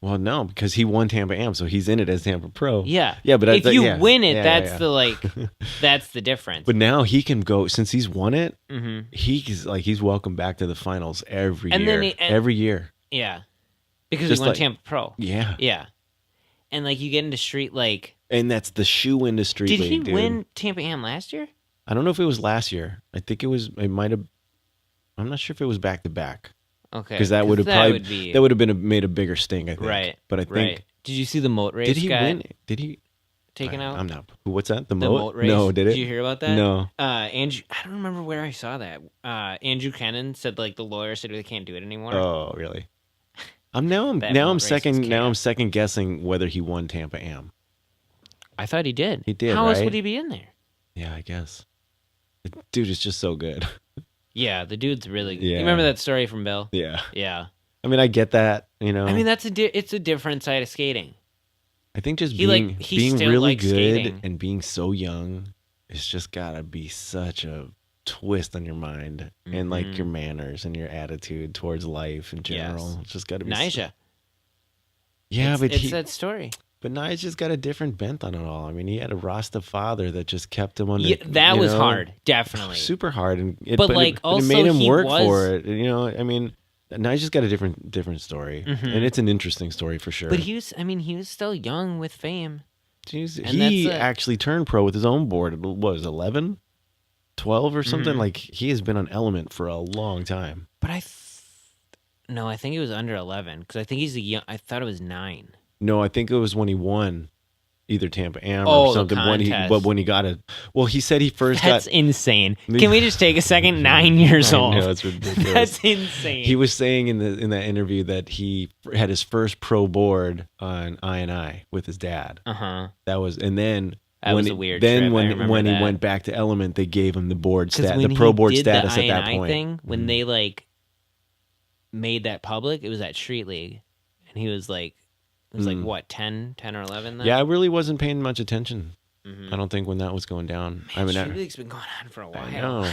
Speaker 1: Well, no, because he won Tampa Am, so he's in it as Tampa Pro.
Speaker 2: Yeah,
Speaker 1: yeah, but
Speaker 2: if you win it, that's that's the difference.
Speaker 1: But now he can go since he's won it. He's welcome back to the finals every year. Every year.
Speaker 2: Yeah, because he won Tampa Pro.
Speaker 1: Yeah.
Speaker 2: And you get into street
Speaker 1: and that's the shoe industry.
Speaker 2: Did he win Tampa Am last year?
Speaker 1: I don't know if it was last year. I think it was. It might have. I'm not sure if it was back to back.
Speaker 2: Okay,
Speaker 1: because that would have made a bigger sting, I think.
Speaker 2: Right,
Speaker 1: but I think.
Speaker 2: Did you see the moat race?
Speaker 1: Did he win? Did he
Speaker 2: taken out?
Speaker 1: I'm not. What's that? The
Speaker 2: moat race?
Speaker 1: No, did it?
Speaker 2: Did you hear about that?
Speaker 1: No.
Speaker 2: Andrew, I don't remember where I saw that. Andrew Kennan said the lawyer said they can't do it anymore.
Speaker 1: Oh, really? I'm second guessing whether he won Tampa Am.
Speaker 2: I thought he did.
Speaker 1: He did.
Speaker 2: How else would he be in there?
Speaker 1: Yeah, I guess. Dude is just so good.
Speaker 2: Yeah, the dude's really good. You remember that story from Bill?
Speaker 1: Yeah.
Speaker 2: Yeah.
Speaker 1: I mean, I get that, I mean,
Speaker 2: it's a different side of skating.
Speaker 1: I think just being really good skating. And being so young, it's just gotta be such a twist on your mind and your manners and your attitude towards life in general. Yes. It's just gotta be
Speaker 2: Nyjah.
Speaker 1: Yeah,
Speaker 2: it's that story.
Speaker 1: But Nyjah just got a different bent on it all. I mean, he had a Rasta father that just kept him under.
Speaker 2: Yeah, that was hard, definitely,
Speaker 1: super hard,
Speaker 2: but
Speaker 1: it made him work for it. I mean, Nyjah's got a different story, and it's an interesting story for sure.
Speaker 2: But he was still young with fame.
Speaker 1: Jeez, he actually turned pro with his own board. What was 11, 12 or something? He has been on Element for a long time.
Speaker 2: But I think he was under 11 because I think he's I thought it was 9.
Speaker 1: No, I think it was when he won. either Tampa Am or something. When he got it, well, he said he first
Speaker 2: That's insane. Can we just take a second? 9 years old.
Speaker 1: No, it's ridiculous.
Speaker 2: That's insane.
Speaker 1: He was saying in that interview that he had his first pro board on I with his dad. That was, and then.
Speaker 2: That was a weird
Speaker 1: Then
Speaker 2: trip.
Speaker 1: when he went back to Element, they gave him the the pro board status at that point.
Speaker 2: Thing, when they like made that public, it was at Street League, and he was like, it was like what 10 or 11 then?
Speaker 1: Yeah, I really wasn't paying much attention. I don't think when that was going down.
Speaker 2: Man, Street League's been going on for a while.
Speaker 1: I know,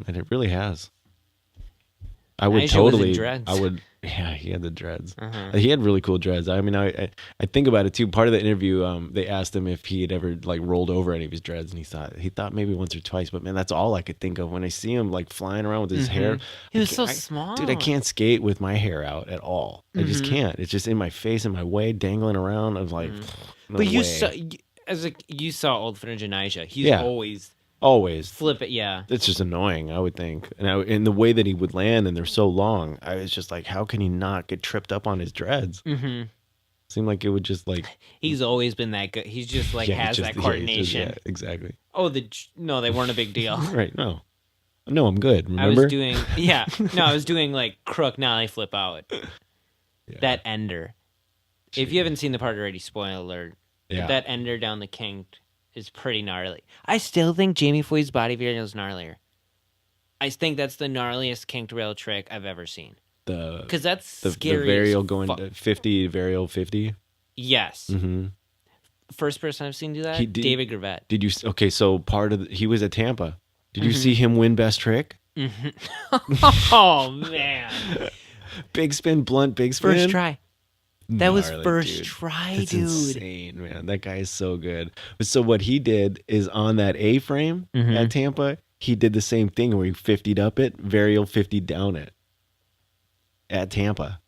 Speaker 1: and it really has. I would
Speaker 2: Nyjah
Speaker 1: totally.
Speaker 2: was in dreads.
Speaker 1: I would. Yeah, he had the dreads. He had really cool dreads. I mean, I think about it too. Part of the interview, they asked him if he had ever like rolled over any of his dreads, and he thought maybe once or twice. But man, that's all I could think of when I see him like flying around with his hair.
Speaker 2: He was so small,
Speaker 1: dude. I can't skate with my hair out at all. I just can't. It's just in my face, in my way, dangling around. I'm like, no
Speaker 2: but you
Speaker 1: way.
Speaker 2: you saw old friend Nyjah. He's
Speaker 1: always
Speaker 2: flip it. Yeah,
Speaker 1: it's just annoying. I would think, and the way that he would land, and they're so long. I was just like, how can he not get tripped up on his dreads? Seemed like it would just like.
Speaker 2: He's always been that good. He's just like has that coordination.
Speaker 1: Exactly.
Speaker 2: Oh, no, they weren't a big deal.
Speaker 1: Right? No, I'm good. Remember?
Speaker 2: I was doing like crook nollie flip out. Yeah. That ender. Jeez. If you haven't seen the part already, spoiler alert. Yeah. That ender down the kinked is pretty gnarly. I still think Jamie Foy's body varial is gnarlier. I think that's the gnarliest kinked rail trick I've ever seen. Because that's scary.
Speaker 1: The varial going to 50, varial 50?
Speaker 2: Yes. First person I've seen do that, David Gravett.
Speaker 1: Did you? Okay, so he was at Tampa. Did you see him win best trick?
Speaker 2: Oh, man.
Speaker 1: Big spin, blunt, big spin.
Speaker 2: First try. That was first try,
Speaker 1: That's
Speaker 2: dude.
Speaker 1: Insane, man. That guy is so good. So what he did is on that A-frame at Tampa, he did the same thing where he 50'd up it, varial 50 down it at Tampa.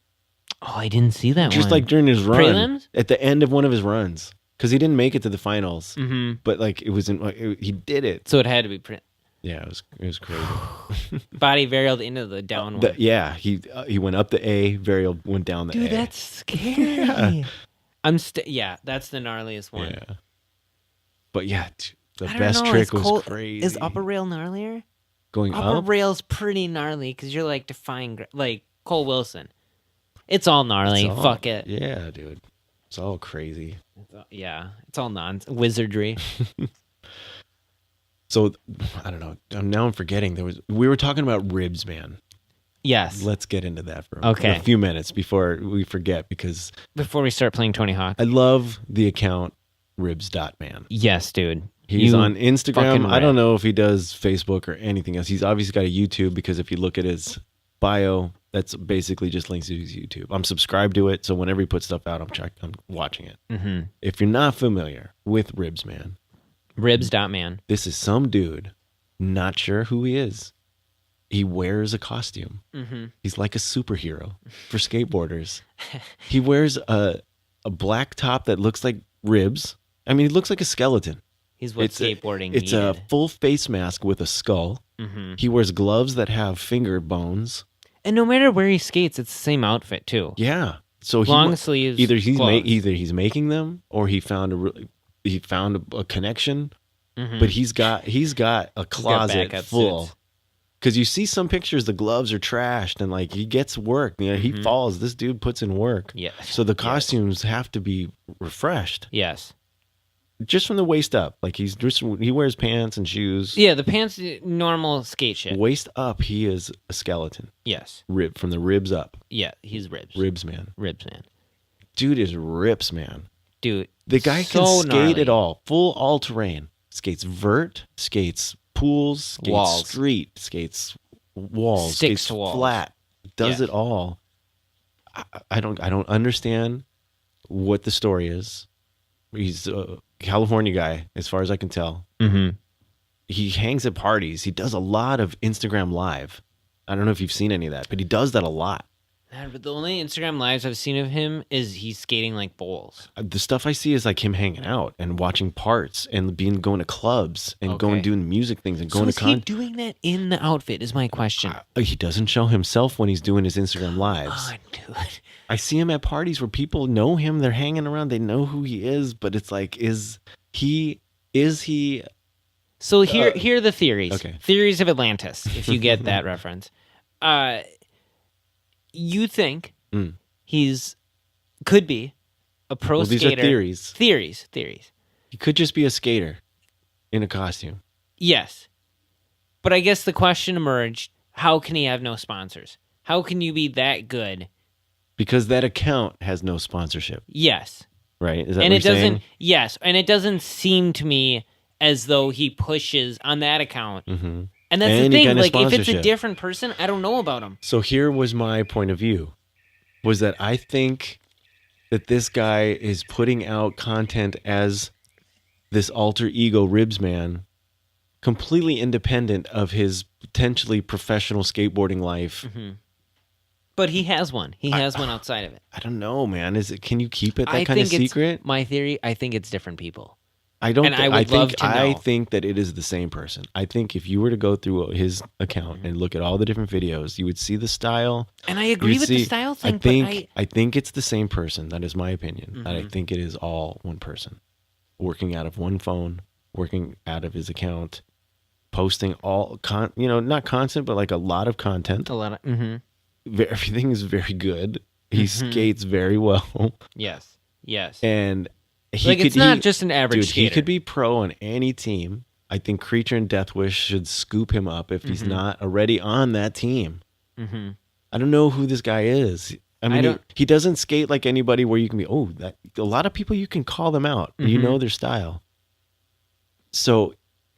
Speaker 2: Oh, I didn't see that
Speaker 1: Just
Speaker 2: one.
Speaker 1: like during his run.
Speaker 2: Prelims?
Speaker 1: At the end of one of his runs. Because he didn't make it to the finals. But like he did it.
Speaker 2: So it had to be
Speaker 1: Yeah, it was crazy.
Speaker 2: Body varialed into the down one.
Speaker 1: He went up the A, varial went down the A.
Speaker 2: Dude, that's scary. That's the gnarliest one.
Speaker 1: Yeah. But yeah, the best trick was crazy.
Speaker 2: Is upper rail gnarlier?
Speaker 1: Going up?
Speaker 2: Upper rail's pretty gnarly because you're like defying, like Cole Wilson. It's all gnarly. Fuck it.
Speaker 1: Yeah, dude. It's all crazy.
Speaker 2: It's all nonsense. Wizardry.
Speaker 1: So, I don't know. Now I'm forgetting. We were talking about ribs, man.
Speaker 2: Yes.
Speaker 1: Let's get into that for a few minutes before we forget, because
Speaker 2: before we start playing Tony Hawk.
Speaker 1: I love the account ribs.man.
Speaker 2: Yes, dude.
Speaker 1: He's on Instagram. I don't know if he does Facebook or anything else. He's obviously got a YouTube, because if you look at his bio, that's basically just links to his YouTube. I'm subscribed to it, so whenever he puts stuff out, I'm watching it. If you're not familiar with Ribs, man.
Speaker 2: Ribs.man.
Speaker 1: This is some dude, not sure who he is. He wears a costume. He's like a superhero for skateboarders. He wears a black top that looks like ribs. I mean, he looks like a skeleton.
Speaker 2: He's what skateboarding
Speaker 1: It's
Speaker 2: needed.
Speaker 1: a full face mask with a skull. He wears gloves that have finger bones.
Speaker 2: And no matter where he skates, it's the same outfit too.
Speaker 1: Yeah. So
Speaker 2: long sleeves.
Speaker 1: Either he's making them, or he found a connection. But he's got a closet full.
Speaker 2: Suits.
Speaker 1: Because you see some pictures, the gloves are trashed, and like he gets work. You know, he falls. This dude puts in work.
Speaker 2: Yeah.
Speaker 1: So the costumes have to be refreshed.
Speaker 2: Yes.
Speaker 1: Just from the waist up, like he wears pants and shoes.
Speaker 2: Yeah, the pants, normal skate shit.
Speaker 1: Waist up, he is a skeleton.
Speaker 2: Yes.
Speaker 1: From the ribs up.
Speaker 2: Yeah, he's ribs.
Speaker 1: Ribs man.
Speaker 2: Ribs man.
Speaker 1: Dude is rips man.
Speaker 2: Dude,
Speaker 1: the guy can skate it all, full all terrain. Skates vert, skates pools, skates
Speaker 2: walls.
Speaker 1: Street, skates walls,
Speaker 2: Sticks
Speaker 1: skates
Speaker 2: to walls.
Speaker 1: Flat. Does it all. I don't understand what the story is. He's a California guy, as far as I can tell. He hangs at parties. He does a lot of Instagram Live. I don't know if you've seen any of that, but he does that a lot.
Speaker 2: But the only Instagram lives I've seen of him is he's skating like bowls.
Speaker 1: The stuff I see is like him hanging out and watching parts and going to clubs and going doing music things and going to
Speaker 2: is he doing that in the outfit is my question.
Speaker 1: He doesn't show himself when he's doing his Instagram lives.
Speaker 2: Oh, dude.
Speaker 1: I see him at parties where people know him. They're hanging around. They know who he is, but it's like, is he?
Speaker 2: So here are the theories.
Speaker 1: Okay.
Speaker 2: Theories of Atlantis, if you get that reference. You think he's could be a pro skater.
Speaker 1: These are theories.
Speaker 2: Theories.
Speaker 1: He could just be a skater in a costume.
Speaker 2: Yes. But I guess the question emerged, how can he have no sponsors? How can you be that good?
Speaker 1: Because that account has no sponsorship.
Speaker 2: Yes.
Speaker 1: Right? Is that
Speaker 2: and
Speaker 1: what you're saying?
Speaker 2: Yes, and it doesn't seem to me as though he pushes on that account. Mm-hmm. And that's the thing, like if it's a different person, I don't know about him.
Speaker 1: So here was my point of view, was that I think that this guy is putting out content as this alter ego Ribs man, completely independent of his potentially professional skateboarding life.
Speaker 2: Mm-hmm. But he has one. He has one outside of it.
Speaker 1: I don't know, man. Can you keep it that kind of secret?
Speaker 2: My theory, I think it's different people.
Speaker 1: I don't.
Speaker 2: I would love to know.
Speaker 1: I think that it is the same person. I think if you were to go through his account and look at all the different videos, you would see the style.
Speaker 2: And I agree with the style thing.
Speaker 1: I think it's the same person. That is my opinion. Mm-hmm. I think it is all one person, working out of one phone, working out of his account, posting all not constant, but like a lot of content.
Speaker 2: A lot of. Mm-hmm.
Speaker 1: Everything is very good. He skates very well.
Speaker 2: Yes.
Speaker 1: And
Speaker 2: it's not just an average skater.
Speaker 1: He could be pro on any team. I think Creature and Deathwish should scoop him up if he's not already on that team. Mm-hmm. I don't know who this guy is. I mean, he doesn't skate like anybody where you can be, a lot of people you can call them out. Mm-hmm. You know their style. So,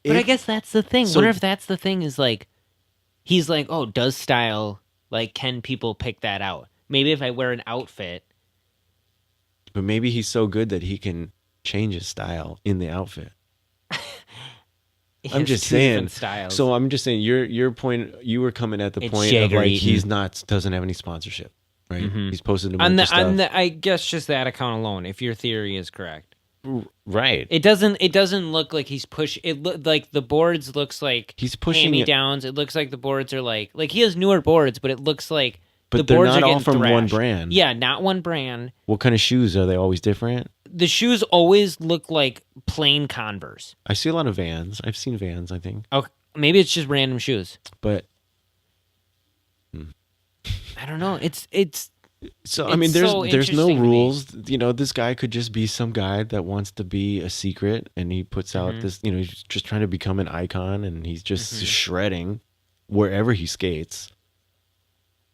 Speaker 2: but I guess that's the thing. What if that's the thing is like, he's like, does style, like, can people pick that out? Maybe if I wear an outfit.
Speaker 1: But maybe he's so good that he can change his style in the outfit. I'm just saying. So I'm just saying your point. You were coming at the point of like doesn't have any sponsorship, right? Mm-hmm. He's posted a bunch of stuff.
Speaker 2: I guess just that account alone, if your theory is correct,
Speaker 1: right?
Speaker 2: It doesn't look like he's like the boards looks like
Speaker 1: he's pushing
Speaker 2: hand-me-downs. It looks like the boards are like he has newer boards, but it looks like.
Speaker 1: But they're not all from one brand.
Speaker 2: Yeah, not one brand.
Speaker 1: What kind of shoes? Are they always different?
Speaker 2: The shoes always look like plain Converse.
Speaker 1: I see a lot of Vans. I've seen Vans, I think.
Speaker 2: Okay, maybe it's just random shoes.
Speaker 1: But
Speaker 2: I don't know. It's
Speaker 1: so I mean there's no rules. This guy could just be some guy that wants to be a secret and he puts out this, he's just trying to become an icon and he's just shredding wherever he skates.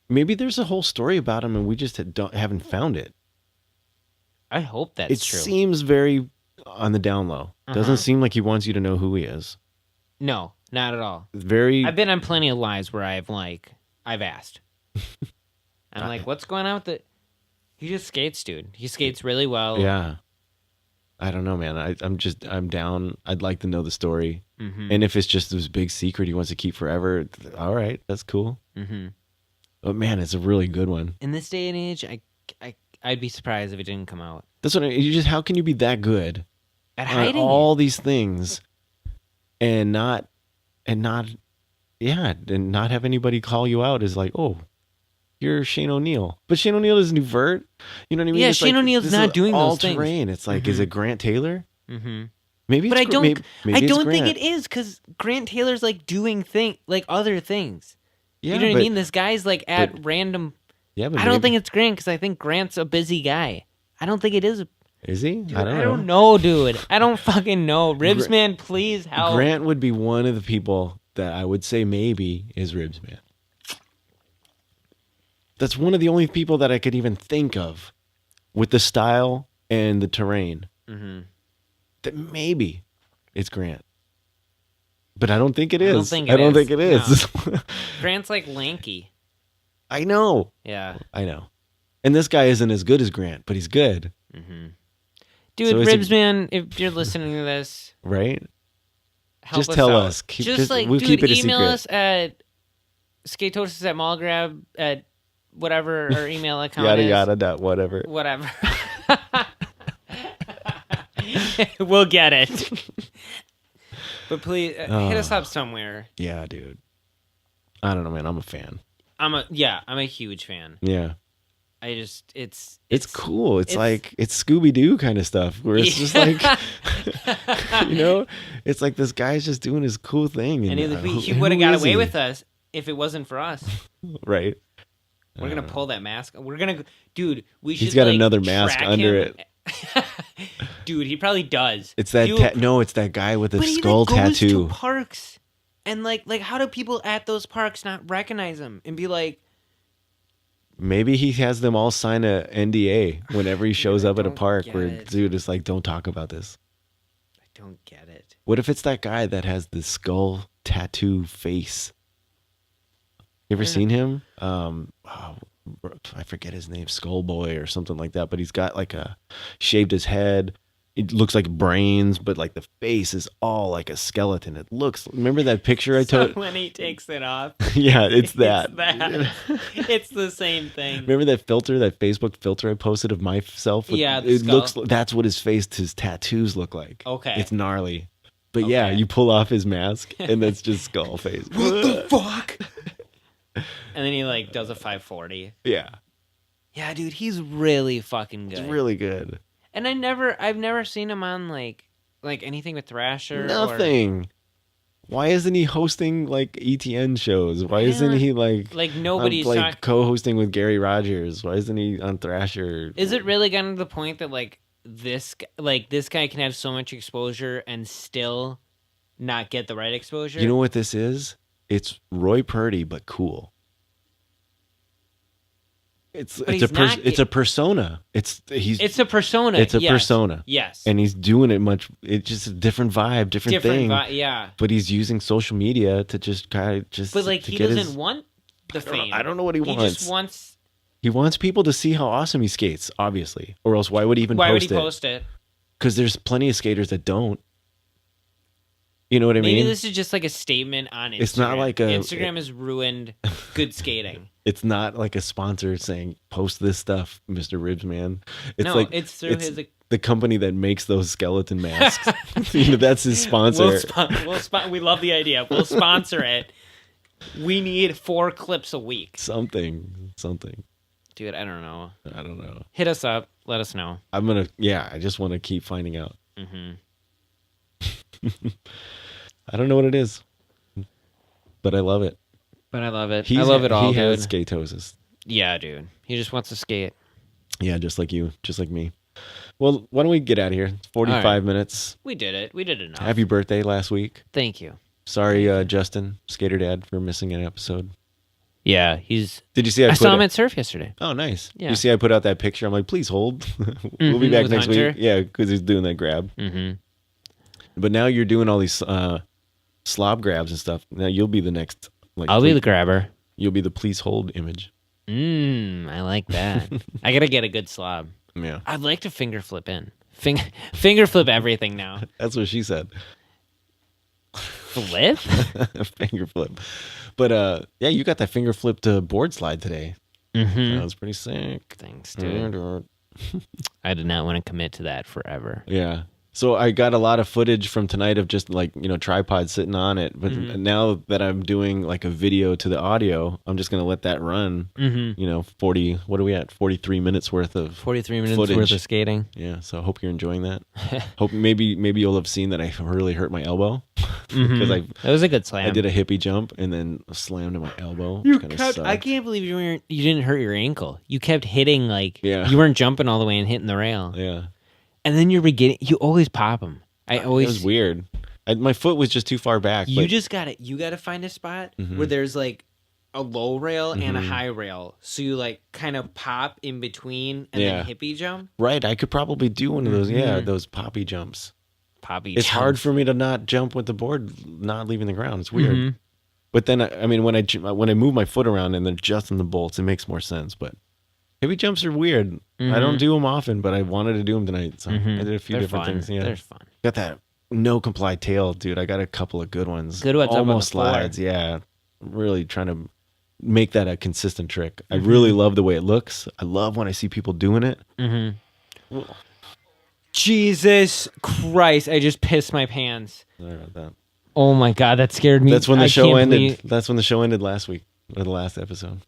Speaker 1: Maybe there's a whole story about him and we just haven't found it.
Speaker 2: I hope that's true.
Speaker 1: It seems very on the down low. Doesn't seem like he wants you to know who he is.
Speaker 2: No, not at all.
Speaker 1: I've
Speaker 2: been on plenty of lives where I've asked. I'm like, what's going on with it? He just skates, dude. He skates really well.
Speaker 1: Yeah. I don't know, man. I'm down. I'd like to know the story. Mm-hmm. And if it's just this big secret he wants to keep forever, all right, that's cool. Mm-hmm. But man, it's a really good one.
Speaker 2: In this day and age, I'd be surprised if it didn't come out.
Speaker 1: That's what how can you be that good
Speaker 2: at hiding
Speaker 1: all these things and not have anybody call you out as like, oh, you're Shane O'Neill. But Shane O'Neill doesn't do vert. You know what I mean?
Speaker 2: Yeah, Shane O'Neill's not doing those things.
Speaker 1: All terrain. It's like, is it Grant Taylor?
Speaker 2: Mm-hmm.
Speaker 1: Maybe,
Speaker 2: but
Speaker 1: I don't
Speaker 2: think it is because Grant Taylor's like doing other things. Yeah, you know what I mean? This guy's like at random. Yeah, but I don't think it's Grant because I think Grant's a busy guy. I don't think it is.
Speaker 1: Is he?
Speaker 2: Dude, I don't know, dude. I don't fucking know. Ribs man, please help.
Speaker 1: Grant would be one of the people that I would say maybe is Ribs man. That's one of the only people that I could even think of with the style and the terrain. Mm-hmm. That maybe it's Grant. But I don't think it is. I don't think it is.
Speaker 2: No. Grant's like lanky.
Speaker 1: I know.
Speaker 2: Yeah.
Speaker 1: I know. And this guy isn't as good as Grant, but he's good.
Speaker 2: Mm-hmm. Dude, so Ribs man, if you're listening to this.
Speaker 1: Right?
Speaker 2: Just
Speaker 1: tell us.
Speaker 2: We'll keep it a secret. Email us at Skatosis at whatever our email account
Speaker 1: yada
Speaker 2: is.
Speaker 1: yada dot whatever.
Speaker 2: Whatever. We'll get it. But please hit us up somewhere.
Speaker 1: Yeah, dude. I don't know, man. I'm a fan.
Speaker 2: I'm a huge fan.
Speaker 1: Yeah.
Speaker 2: I just it's
Speaker 1: cool. It's like it's Scooby-Doo kind of stuff where it's just like it's like this guy's just doing his cool thing,
Speaker 2: and he would have got away with us if it wasn't for us.
Speaker 1: Right.
Speaker 2: We're gonna pull that mask. We're gonna, dude.
Speaker 1: He's got another mask under it.
Speaker 2: Dude, he probably does.
Speaker 1: It's that no, it's that guy with the skull tattoo.
Speaker 2: Goes to parks, and like how do people at those parks not recognize him and be like?
Speaker 1: Maybe he has them all sign a NDA whenever he shows up at a park where dude is like, don't talk about this.
Speaker 2: I don't get it.
Speaker 1: What if it's that guy that has the skull tattoo face? You ever seen him? I forget his name, Skull Boy or something like that. But he's got like shaved his head. It looks like brains, but like the face is all like a skeleton. It looks. Remember that picture I took?
Speaker 2: When he takes it off.
Speaker 1: Yeah, it's that.
Speaker 2: It's the same thing.
Speaker 1: Remember that filter, that Facebook filter I posted of myself?
Speaker 2: Yeah,
Speaker 1: it looks. That's what his tattoos look like.
Speaker 2: Okay,
Speaker 1: it's gnarly. But yeah, you pull off his mask and that's just skull face.
Speaker 2: What the fuck? And then he like does a 540.
Speaker 1: Yeah.
Speaker 2: Yeah, dude, he's really fucking good.
Speaker 1: He's really good.
Speaker 2: And I've never seen him on like anything with Thrasher.
Speaker 1: Nothing. Why isn't he hosting like ETN shows? Why isn't he like
Speaker 2: nobody's
Speaker 1: co-hosting with Gary Rogers? Why isn't he on Thrasher?
Speaker 2: Is it really gotten to the point that this guy can have so much exposure and still not get the right exposure?
Speaker 1: You know what this is? It's Roy Purdy, but cool. It's a persona. It's a persona. It's a persona.
Speaker 2: Yes.
Speaker 1: And he's doing it much. It's just a different vibe, different thing.
Speaker 2: Yeah.
Speaker 1: But he's using social media to just kind of just.
Speaker 2: But he doesn't want the fame.
Speaker 1: I don't know what he wants.
Speaker 2: He just wants.
Speaker 1: He wants people to see how awesome he skates, obviously, or else why would he even
Speaker 2: post it?
Speaker 1: Why would he post it? Because there's plenty of skaters that don't. You know what I mean?
Speaker 2: Maybe this is just like a statement on Instagram.
Speaker 1: It's not like
Speaker 2: Instagram has ruined good skating.
Speaker 1: It's not like a sponsor saying, post this stuff, Mr. Ribs Man.
Speaker 2: It's through
Speaker 1: the company that makes those skeleton masks. That's his sponsor.
Speaker 2: We love the idea. We'll sponsor it. We need 4 clips a week.
Speaker 1: Something.
Speaker 2: Dude, I don't know.
Speaker 1: Hit
Speaker 2: us up. Let us know.
Speaker 1: I just want to keep finding out.
Speaker 2: Mm-hmm.
Speaker 1: I don't know what it is, but I love it.
Speaker 2: I love it all,
Speaker 1: He
Speaker 2: dude.
Speaker 1: has skatosis.
Speaker 2: Yeah, dude. He just wants to skate.
Speaker 1: Yeah, just like you, just like me. Well, why don't we get out of here? 45 minutes.
Speaker 2: We did it. We did enough.
Speaker 1: Happy birthday last week.
Speaker 2: Thank you.
Speaker 1: Sorry, Justin, Skater Dad, for missing an episode.
Speaker 2: Yeah,
Speaker 1: Did you see?
Speaker 2: I saw him at Surf yesterday.
Speaker 1: Oh, nice.
Speaker 2: Yeah.
Speaker 1: You see, I put out that picture. I'm like, please hold. We'll be back next
Speaker 2: Hunter?
Speaker 1: week. Yeah, because he's doing that grab.
Speaker 2: Mm-hmm.
Speaker 1: But now you're doing all these slob grabs and stuff. Now you'll be the next.
Speaker 2: I'll be the grabber.
Speaker 1: You'll be the please hold image.
Speaker 2: I like that. I gotta get a good slob.
Speaker 1: Yeah.
Speaker 2: I'd like to finger flip in. Finger flip everything now.
Speaker 1: That's what she said.
Speaker 2: Flip?
Speaker 1: Finger flip. But yeah, you got that finger flipped board slide today.
Speaker 2: Mm-hmm.
Speaker 1: That was pretty sick.
Speaker 2: Thanks, dude. I did not want to commit to that forever.
Speaker 1: Yeah. So I got a lot of footage from tonight of just like, tripod sitting on it. But now that I'm doing like a video to the audio, I'm just going to let that run. 40, what are we at? 43 minutes worth of
Speaker 2: 43 minutes
Speaker 1: footage.
Speaker 2: worth of skating.
Speaker 1: Yeah. So I hope you're enjoying that. Hope maybe you'll have seen that I really hurt my elbow. Because
Speaker 2: that was a good slam.
Speaker 1: I did a hippie jump and then slammed my elbow.
Speaker 2: I can't believe you didn't hurt your ankle. You kept hitting you weren't jumping all the way and hitting the rail.
Speaker 1: Yeah.
Speaker 2: And then you always pop them.
Speaker 1: It was weird. My foot was just too far back.
Speaker 2: You gotta find a spot where there's like a low rail and a high rail. So you kind of pop in between and then hippie jump.
Speaker 1: Right. I could probably do one of those. Yeah. Those poppy jumps. It's hard for me to not jump with the board not leaving the ground. It's weird. But then, when I move my foot around and they're just in the bolts, it makes more sense. But hippie jumps are weird. I don't do them often, but I wanted to do them tonight. So I did a few different things. Yeah.
Speaker 2: They're fun.
Speaker 1: Got that no comply tail, dude. I got a couple of good ones.
Speaker 2: Good ones.
Speaker 1: Almost slides. Yeah. I'm really trying to make that a consistent trick. I really love the way it looks. I love when I see people doing it.
Speaker 2: Mm-hmm. Jesus Christ! I just pissed my pants.
Speaker 1: Sorry about that.
Speaker 2: Oh my God, that scared me.
Speaker 1: That's when the show ended. That's when the show ended last week, or the last episode.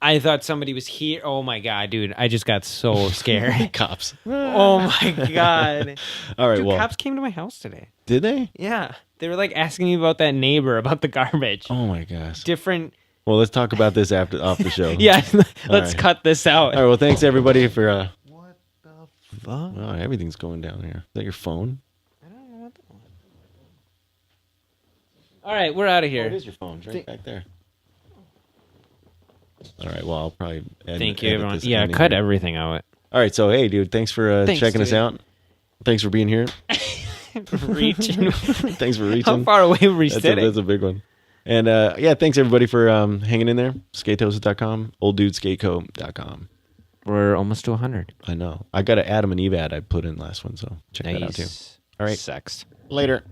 Speaker 2: I thought somebody was here. Oh my God, dude! I just got so scared.
Speaker 1: Cops.
Speaker 2: Oh my God!
Speaker 1: All right,
Speaker 2: dude,
Speaker 1: well,
Speaker 2: cops came to my house today.
Speaker 1: Did they?
Speaker 2: Yeah, they were like asking me about that neighbor about the garbage.
Speaker 1: Oh my gosh.
Speaker 2: Different.
Speaker 1: Well, let's talk about this off the show.
Speaker 2: Yeah, let's cut this out.
Speaker 1: All right. Well, thanks everybody for. What the fuck? Oh, everything's going down here. Is that your phone?
Speaker 2: I don't know what that was. All right, we're out of here.
Speaker 1: Oh, it is your phone. It's right back there. All right. Well, I'll probably.
Speaker 2: Thank you, everyone. Yeah, cut everything out.
Speaker 1: All right. So, hey, dude, thanks for checking us out. Thanks for being here.
Speaker 2: Reaching.
Speaker 1: Thanks for reaching.
Speaker 2: How far away were we sitting?
Speaker 1: That's a big one. And yeah, thanks everybody for hanging in there. Skatosis.com, olddudeskateco.com.
Speaker 2: We're almost to 100.
Speaker 1: I know. I got an Adam and Eve ad I put in last one, so check that out too. All right.
Speaker 2: Sex.
Speaker 1: Later.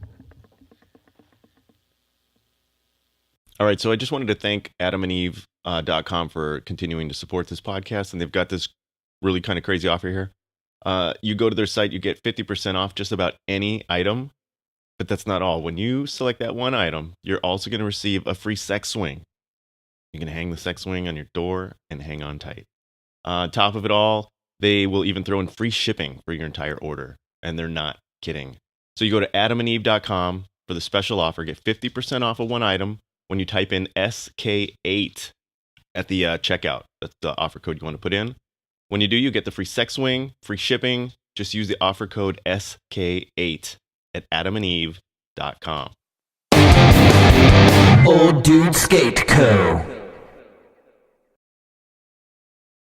Speaker 1: All right. So I just wanted to thank adamandeve.com for continuing to support this podcast. And they've got this really kind of crazy offer here. You go to their site, you get 50% off just about any item. But that's not all. When you select that one item, you're also going to receive a free sex swing. You can hang the sex swing on your door and hang on tight. On top of it all, they will even throw in free shipping for your entire order. And they're not kidding. So you go to adamandeve.com for the special offer. Get 50% off of one item when you type in SK8 at the checkout. That's the offer code you want to put in. When you do, you get the free sex swing, free shipping. Just use the offer code SK8 at adamandeve.com.
Speaker 3: Old Dude Skate Co.